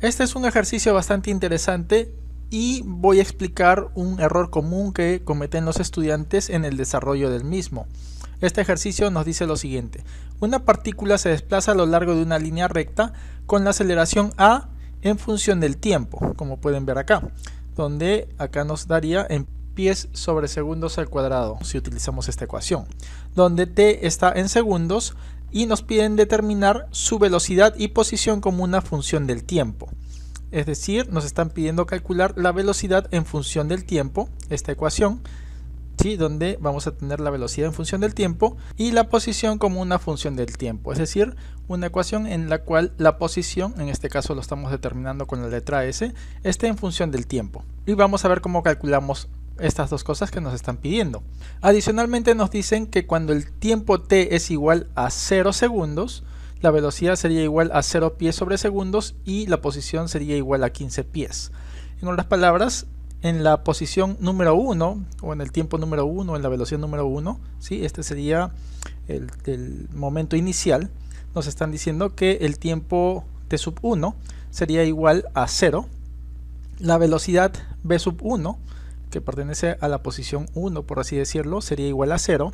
Este es un ejercicio bastante interesante y voy a explicar un error común que cometen los estudiantes en el desarrollo del mismo. Este ejercicio nos dice lo siguiente: una partícula se desplaza a lo largo de una línea recta con la aceleración a en función del tiempo, como pueden ver acá, donde acá nos daría en pies sobre segundos al cuadrado si utilizamos esta ecuación, donde t está en segundos y nos piden determinar su velocidad y posición como una función del tiempo. Es decir, nos están pidiendo calcular la velocidad en función del tiempo, esta ecuación, ¿sí? Donde vamos a tener la velocidad en función del tiempo y la posición como una función del tiempo. Es decir, una ecuación en la cual la posición, en este caso lo estamos determinando con la letra S, esté en función del tiempo. Y vamos a ver cómo calculamos estas dos cosas que nos están pidiendo. Adicionalmente nos dicen que cuando el tiempo t es igual a 0 segundos, la velocidad sería igual a 0 pies sobre segundos y la posición sería igual a 15 pies. En otras palabras, en la posición número 1 o en el tiempo número 1 o en la velocidad número 1, ¿sí? Este sería el momento inicial. Nos están diciendo que el tiempo t sub 1 sería igual a 0. La velocidad v sub 1, que pertenece a la posición 1 por así decirlo, sería igual a 0.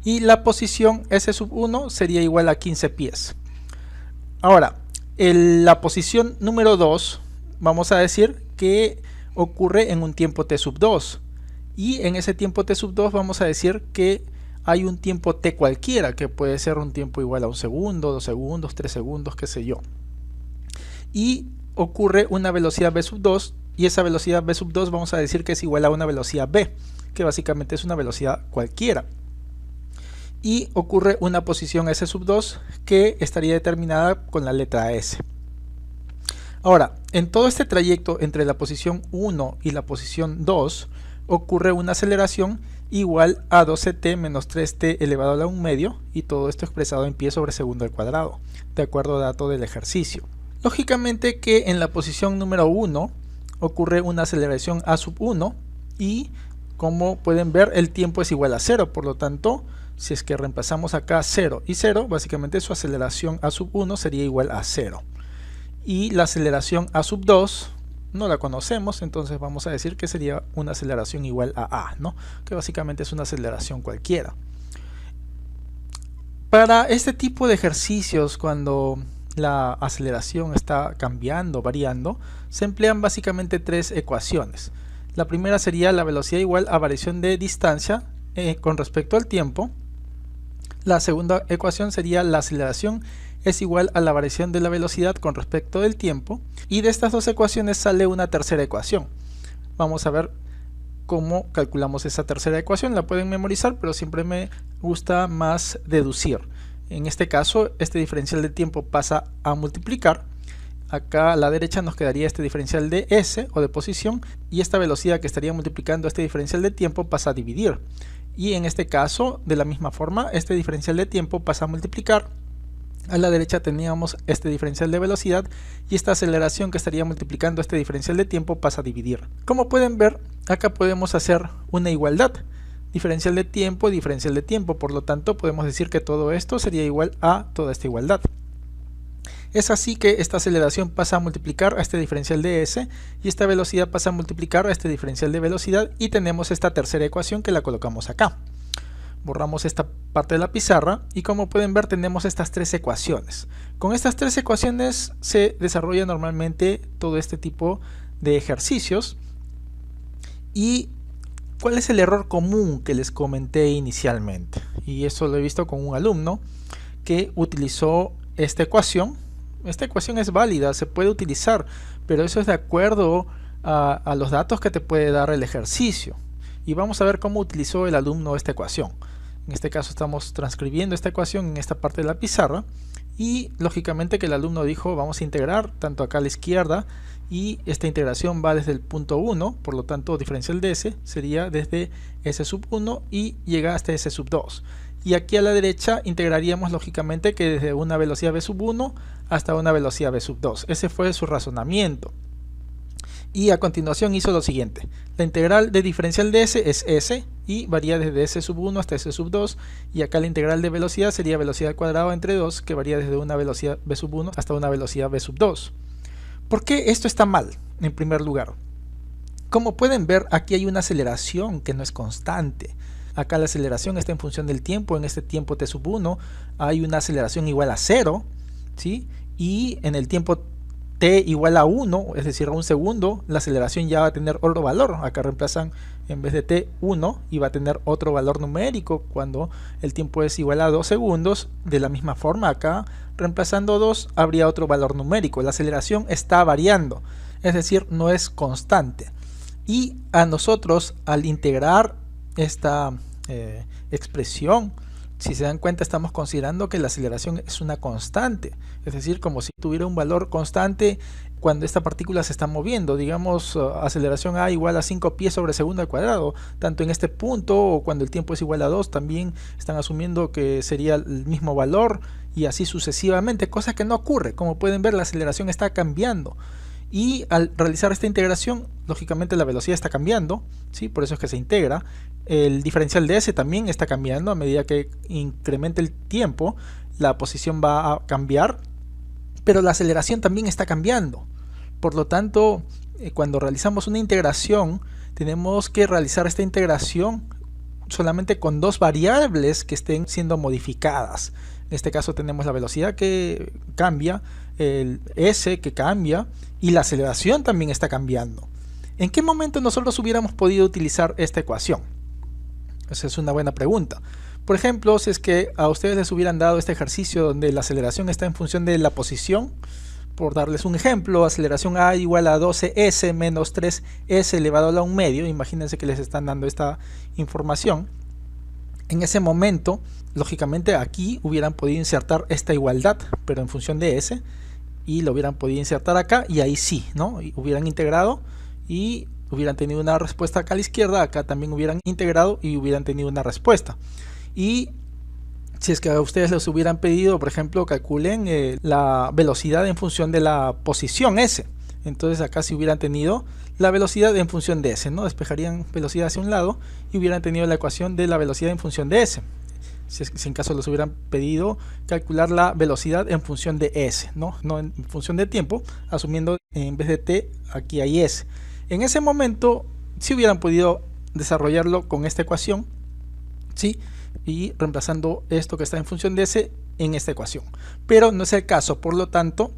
Y la posición S sub 1 sería igual a 15 pies. Ahora, la posición número 2, vamos a decir que ocurre en un tiempo t sub 2. Y en ese tiempo t sub 2 vamos a decir que hay un tiempo t cualquiera, que puede ser un tiempo igual a 1 segundo, 2 segundos, 3 segundos, qué sé yo. Y ocurre una velocidad v sub 2, y esa velocidad v sub 2 vamos a decir que es igual a una velocidad v, que básicamente es una velocidad cualquiera. Y ocurre una posición S sub 2 que estaría determinada con la letra S. Ahora, en todo este trayecto entre la posición 1 y la posición 2 ocurre una aceleración igual a 12t menos 3t elevado a la 1 medio, y todo esto expresado en pies sobre segundo al cuadrado, de acuerdo al dato del ejercicio. Lógicamente que en la posición número 1 ocurre una aceleración a sub 1 y, como pueden ver, el tiempo es igual a 0, por lo tanto, si es que reemplazamos acá 0 y 0, básicamente su aceleración a sub 1 sería igual a 0. Y la aceleración a sub 2 no la conocemos, entonces vamos a decir que sería una aceleración igual a A, ¿no? Que básicamente es una aceleración cualquiera. Para este tipo de ejercicios, cuando la aceleración está cambiando, variando, se emplean básicamente tres ecuaciones. La primera sería la velocidad igual a variación de distancia con respecto al tiempo. La segunda ecuación sería la aceleración es igual a la variación de la velocidad con respecto del tiempo. Y de estas dos ecuaciones sale una tercera ecuación. Vamos a ver cómo calculamos esa tercera ecuación. La pueden memorizar, pero siempre me gusta más deducir. En este caso, este diferencial de tiempo pasa a multiplicar. Acá a la derecha nos quedaría este diferencial de S o de posición, y esta velocidad que estaría multiplicando este diferencial de tiempo pasa a dividir. Y en este caso, de la misma forma, este diferencial de tiempo pasa a multiplicar. A la derecha teníamos este diferencial de velocidad, y esta aceleración que estaría multiplicando este diferencial de tiempo pasa a dividir. Como pueden ver, acá podemos hacer una igualdad. Diferencial de tiempo, por lo tanto podemos decir que todo esto sería igual a toda esta igualdad. Es así que esta aceleración pasa a multiplicar a este diferencial de S, y esta velocidad pasa a multiplicar a este diferencial de velocidad, y tenemos esta tercera ecuación que la colocamos acá. Borramos esta parte de la pizarra y, como pueden ver, tenemos estas tres ecuaciones. Con estas tres ecuaciones se desarrolla normalmente todo este tipo de ejercicios. Y ¿cuál es el error común que les comenté inicialmente? Y eso lo he visto con un alumno que utilizó esta ecuación. Esta ecuación es válida, se puede utilizar, pero eso es de acuerdo a los datos que te puede dar el ejercicio. Y vamos a ver cómo utilizó el alumno esta ecuación. En este caso estamos transcribiendo esta ecuación en esta parte de la pizarra, y lógicamente que el alumno dijo: vamos a integrar tanto acá a la izquierda, y esta integración va desde el punto 1, por lo tanto diferencial de S sería desde S sub 1 y llega hasta S sub 2. Y aquí a la derecha integraríamos lógicamente que desde una velocidad v sub 1 hasta una velocidad v sub 2. Ese fue su razonamiento. Y a continuación hizo lo siguiente: la integral de diferencial de S es S y varía desde S sub 1 hasta S sub 2, y acá la integral de velocidad sería velocidad al cuadrado entre 2, que varía desde una velocidad v sub 1 hasta una velocidad v sub 2. ¿Por qué esto está mal? En primer lugar, como pueden ver, aquí hay una aceleración que no es constante. Acá la aceleración está en función del tiempo. En este tiempo t sub 1 hay una aceleración igual a 0, ¿sí? Y en el tiempo t igual a 1, es decir, a un segundo, la aceleración ya va a tener otro valor. Acá reemplazan en vez de t 1 y va a tener otro valor numérico cuando el tiempo es igual a 2 segundos. De la misma forma, acá reemplazando 2 habría otro valor numérico. La aceleración está variando, es decir, no es constante. Y a nosotros, al integrar esta expresión, si se dan cuenta, estamos considerando que la aceleración es una constante, es decir, como si tuviera un valor constante cuando esta partícula se está moviendo. Digamos, aceleración a igual a 5 pies sobre segundo al cuadrado, tanto en este punto o cuando el tiempo es igual a 2, también están asumiendo que sería el mismo valor y así sucesivamente, cosa que no ocurre. Como pueden ver, la aceleración está cambiando. Y al realizar esta integración, lógicamente la velocidad está cambiando, ¿sí? Por eso es que se integra. El diferencial de S también está cambiando. A medida que incrementa el tiempo, la posición va a cambiar, pero la aceleración también está cambiando. Por lo tanto, cuando realizamos una integración, tenemos que realizar esta integración solamente con dos variables que estén siendo modificadas. En este caso tenemos la velocidad que cambia, el S que cambia y la aceleración también está cambiando. ¿En qué momento nosotros hubiéramos podido utilizar esta ecuación? Esa es una buena pregunta. Por ejemplo, si es que a ustedes les hubieran dado este ejercicio donde la aceleración está en función de la posición, por darles un ejemplo, aceleración A igual a 12S menos 3S elevado a la 1 medio, imagínense que les están dando esta información. En ese momento, lógicamente aquí hubieran podido insertar esta igualdad, pero en función de S, y lo hubieran podido insertar acá, y ahí sí, ¿no? Y hubieran integrado y hubieran tenido una respuesta acá a la izquierda, acá también hubieran integrado y hubieran tenido una respuesta. Y si es que a ustedes les hubieran pedido, por ejemplo, calculen la velocidad en función de la posición S, entonces acá si hubieran tenido la velocidad en función de S, ¿no? Despejarían velocidad hacia un lado y hubieran tenido la ecuación de la velocidad en función de S. Si en caso les hubieran pedido calcular la velocidad en función de S, no en función de tiempo, asumiendo en vez de t aquí hay S. En ese momento si hubieran podido desarrollarlo con esta ecuación, ¿sí? Y reemplazando esto que está en función de S en esta ecuación. Pero no es el caso, por lo tanto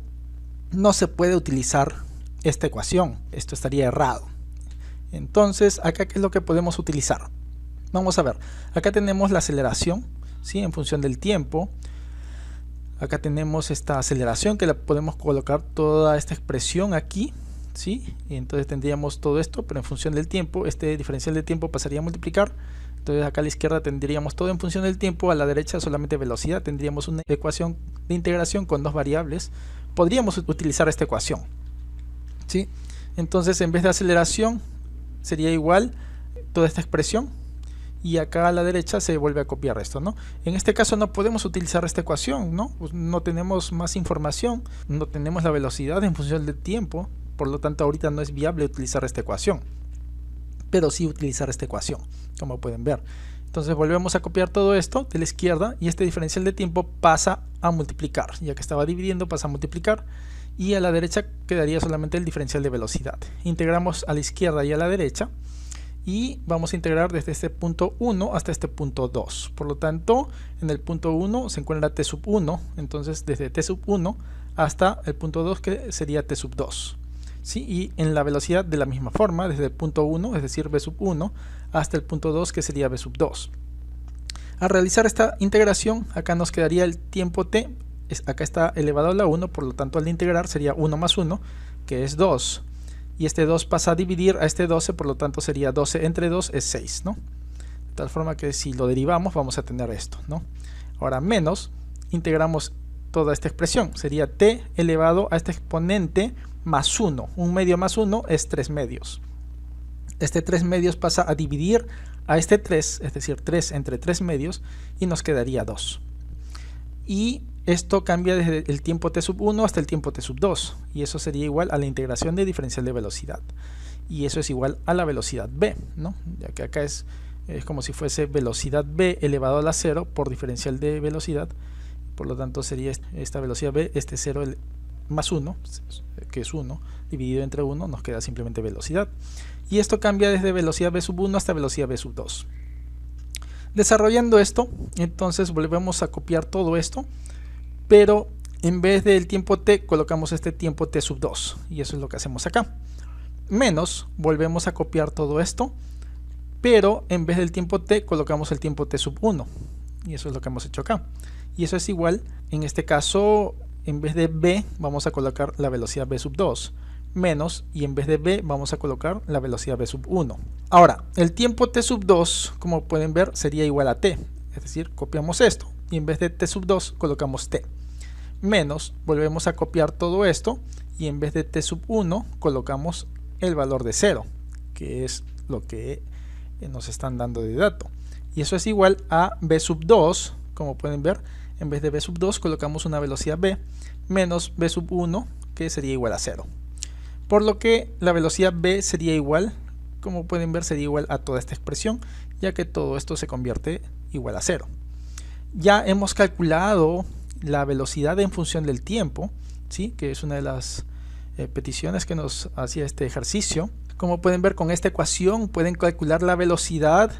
no se puede utilizar esta ecuación. Esto estaría errado. Entonces, acá ¿qué es lo que podemos utilizar? Vamos a ver, acá tenemos la aceleración, ¿sí? En función del tiempo. Acá tenemos esta aceleración que la podemos colocar toda esta expresión aquí, ¿sí? Y entonces tendríamos todo esto, pero en función del tiempo, este diferencial de tiempo pasaría a multiplicar. Entonces acá a la izquierda tendríamos todo en función del tiempo, a la derecha solamente velocidad. Tendríamos una ecuación de integración con dos variables. Podríamos utilizar esta ecuación, ¿sí? Entonces en vez de aceleración sería igual toda esta expresión y acá a la derecha se vuelve a copiar esto, ¿no? En este caso no podemos utilizar esta ecuación, ¿no? Pues no tenemos más información, no tenemos la velocidad en función del tiempo, por lo tanto ahorita no es viable utilizar esta ecuación, pero sí utilizar esta ecuación, como pueden ver. Entonces volvemos a copiar todo esto de la izquierda y este diferencial de tiempo pasa a multiplicar, ya que estaba dividiendo pasa a multiplicar, y a la derecha quedaría solamente el diferencial de velocidad. Integramos a la izquierda y a la derecha y vamos a integrar desde este punto 1 hasta este punto 2. Por lo tanto, en el punto 1 se encuentra t sub 1, entonces desde t sub 1 hasta el punto 2, que sería t sub 2. ¿Sí? Y en la velocidad de la misma forma, desde el punto 1, es decir, v sub 1, hasta el punto 2, que sería v sub 2. Al realizar esta integración, acá nos quedaría el tiempo t, acá está elevado a la 1, por lo tanto al integrar sería 1 más 1, que es 2. Y este 2 pasa a dividir a este 12, por lo tanto sería 12 entre 2 es 6, ¿no? De tal forma que si lo derivamos vamos a tener esto, ¿no? Ahora menos, integramos toda esta expresión, sería t elevado a este exponente más 1, 1 medio más 1 es 3 medios. Este 3 medios pasa a dividir a este 3, es decir, 3 entre 3 medios, y nos quedaría 2. Y esto cambia desde el tiempo t sub 1 hasta el tiempo t sub 2, y eso sería igual a la integración de diferencial de velocidad. Y eso es igual a la velocidad v, ¿no? Ya que acá es como si fuese velocidad v elevado a la 0 por diferencial de velocidad. Por lo tanto sería esta velocidad v, este 0 más 1, que es 1, dividido entre 1 nos queda simplemente velocidad. Y esto cambia desde velocidad v sub 1 hasta velocidad v sub 2. Desarrollando esto, entonces volvemos a copiar todo esto, pero en vez del tiempo t colocamos este tiempo t sub 2, y eso es lo que hacemos acá. Menos, volvemos a copiar todo esto, pero en vez del tiempo t colocamos el tiempo t sub 1, y eso es lo que hemos hecho acá. Y eso es igual, en este caso, en vez de v vamos a colocar la velocidad v sub 2, menos, y en vez de v vamos a colocar la velocidad v sub 1. Ahora, el tiempo t sub 2, como pueden ver, sería igual a t, es decir, copiamos esto, y en vez de t sub 2 colocamos t. Menos, volvemos a copiar todo esto, y en vez de t sub 1 colocamos el valor de 0, que es lo que nos están dando de dato. Y eso es igual a v sub 2, como pueden ver, en vez de v sub 2 colocamos una velocidad v, menos v sub 1, que sería igual a 0. Por lo que la velocidad v sería igual, como pueden ver, sería igual a toda esta expresión, ya que todo esto se convierte igual a 0. Ya hemos calculado la velocidad en función del tiempo, ¿sí? Que es una de las peticiones que nos hacía este ejercicio. Como pueden ver, con esta ecuación pueden calcular la velocidad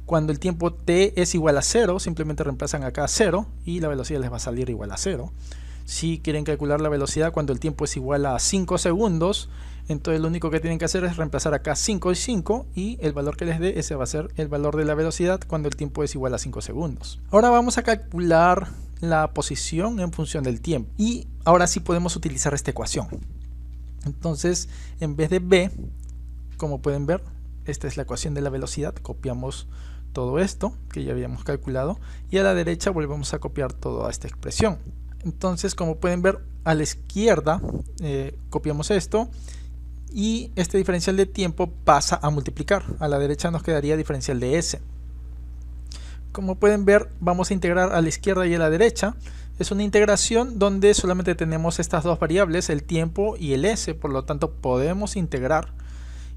cuando el tiempo t es igual a 0, simplemente reemplazan acá 0 y la velocidad les va a salir igual a 0. Si quieren calcular la velocidad cuando el tiempo es igual a 5 segundos, entonces lo único que tienen que hacer es reemplazar acá 5 y 5 y el valor que les dé, ese va a ser el valor de la velocidad cuando el tiempo es igual a 5 segundos. Ahora vamos a calcular la posición en función del tiempo y ahora sí podemos utilizar esta ecuación. Entonces, en vez de v, como pueden ver, esta es la ecuación de la velocidad, copiamos todo esto que ya habíamos calculado y a la derecha volvemos a copiar toda esta expresión. Entonces, como pueden ver, a la izquierda copiamos esto y este diferencial de tiempo pasa a multiplicar. A la derecha nos quedaría diferencial de s. Como pueden ver, vamos a integrar a la izquierda y a la derecha. Es una integración donde solamente tenemos estas dos variables, el tiempo y el s, por lo tanto podemos integrar.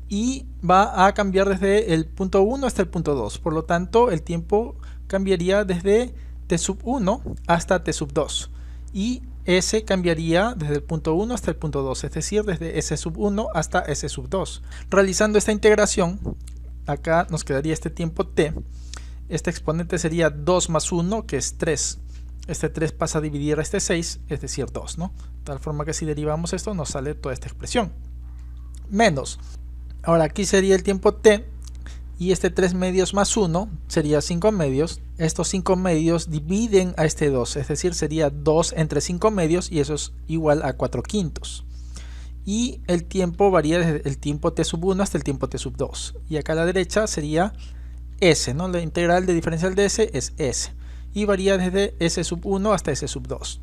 Y va a cambiar desde el punto 1 hasta el punto 2, por lo tanto el tiempo cambiaría desde t sub 1 hasta t sub 2. Y s cambiaría desde el punto 1 hasta el punto 2, es decir, desde s sub 1 hasta s sub 2. Realizando esta integración, acá nos quedaría este tiempo t. Este exponente sería 2 más 1, que es 3. Este 3 pasa a dividir a este 6, es decir, 2, ¿no? De tal forma que si derivamos esto, nos sale toda esta expresión. Menos. Ahora aquí sería el tiempo t. Y este 3 medios más 1 sería 5 medios. Estos 5 medios dividen a este 2, es decir, sería 2 entre 5 medios y eso es igual a 4 quintos. Y el tiempo varía desde el tiempo t sub 1 hasta el tiempo t sub 2. Y acá a la derecha sería s, ¿no? La integral de diferencial de s es s. Y varía desde s sub 1 hasta s sub 2.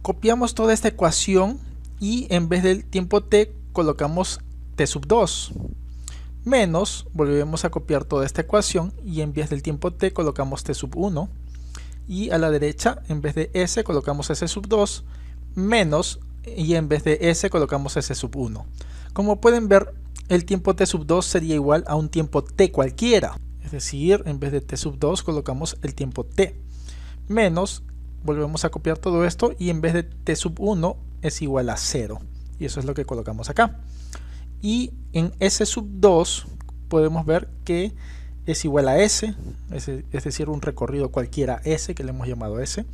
Copiamos toda esta ecuación y en vez del tiempo t colocamos t sub 2. Menos, volvemos a copiar toda esta ecuación y en vez del tiempo t colocamos t sub 1 y a la derecha en vez de s colocamos s sub 2 menos y en vez de s colocamos s sub 1. Como pueden ver, el tiempo t sub 2 sería igual a un tiempo t cualquiera, es decir, en vez de t sub 2 colocamos el tiempo t menos, volvemos a copiar todo esto y en vez de t sub 1 es igual a 0 y eso es lo que colocamos acá. Y en s sub 2 podemos ver que es igual a s, es decir, un recorrido cualquiera s, que le hemos llamado s,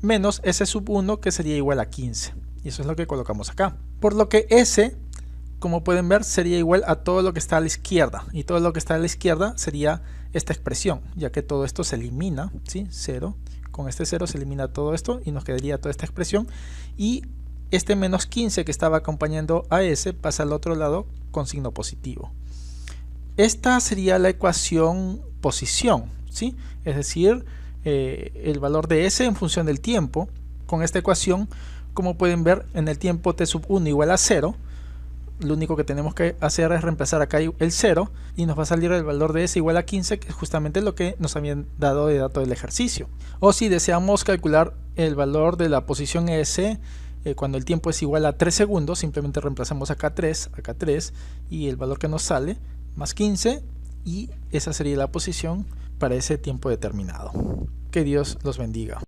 menos s sub 1, que sería igual a 15. Y eso es lo que colocamos acá. Por lo que s, como pueden ver, sería igual a todo lo que está a la izquierda. Y todo lo que está a la izquierda sería esta expresión, ya que todo esto se elimina, ¿sí? 0. Con este 0 se elimina todo esto y nos quedaría toda esta expresión. Y este menos 15 que estaba acompañando a s pasa al otro lado con signo positivo. Esta sería la ecuación posición, ¿sí? Es decir, el valor de s en función del tiempo. Con esta ecuación, como pueden ver, en el tiempo t sub 1 igual a 0, lo único que tenemos que hacer es reemplazar acá el 0 y nos va a salir el valor de s igual a 15, que es justamente lo que nos habían dado de dato del ejercicio. O si deseamos calcular el valor de la posición s cuando el tiempo es igual a 3 segundos, simplemente reemplazamos acá 3 y el valor que nos sale más 15 y esa sería la posición para ese tiempo determinado. Que Dios los bendiga.